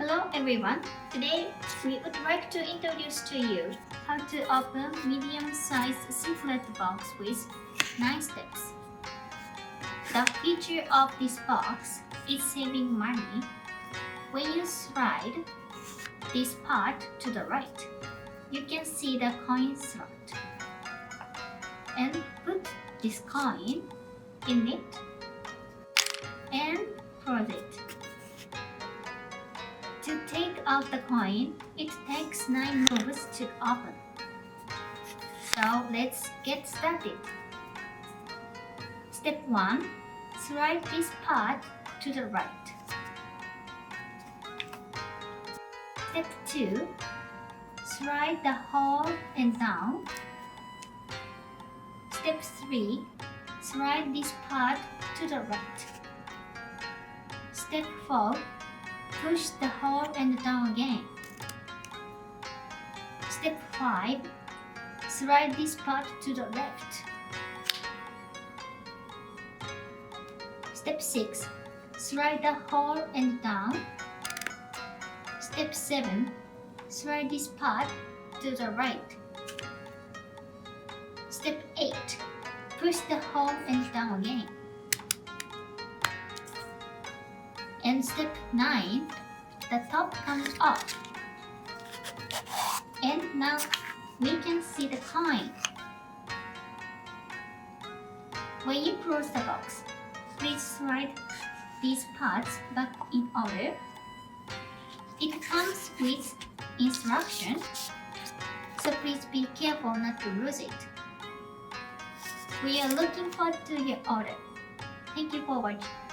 Hello everyone, today we would like to introduce to you how to open medium-sized simplet box with 9 steps. The feature of this box is saving money. When you slide this part to the right, you can see the coin slot and put this coin in it and close it. To take out the coin, it takes 9 moves to open. So let's get started. Step 1. Slide this part to the right. Step 2. Slide the whole and down. Step 3. Slide this part to the right. Step 4. Push the whole and down again. Step 5. Slide this part to the left. Step 6. Slide the whole and down. Step 7. Slide this part to the right. Step 8. Push the whole and down again. And step 9, the top comes off. And now we can see the coin. When you close the box, please slide these parts back in order. It comes with instructions, so please be careful not to lose it. We are looking forward to your order. Thank you for watching.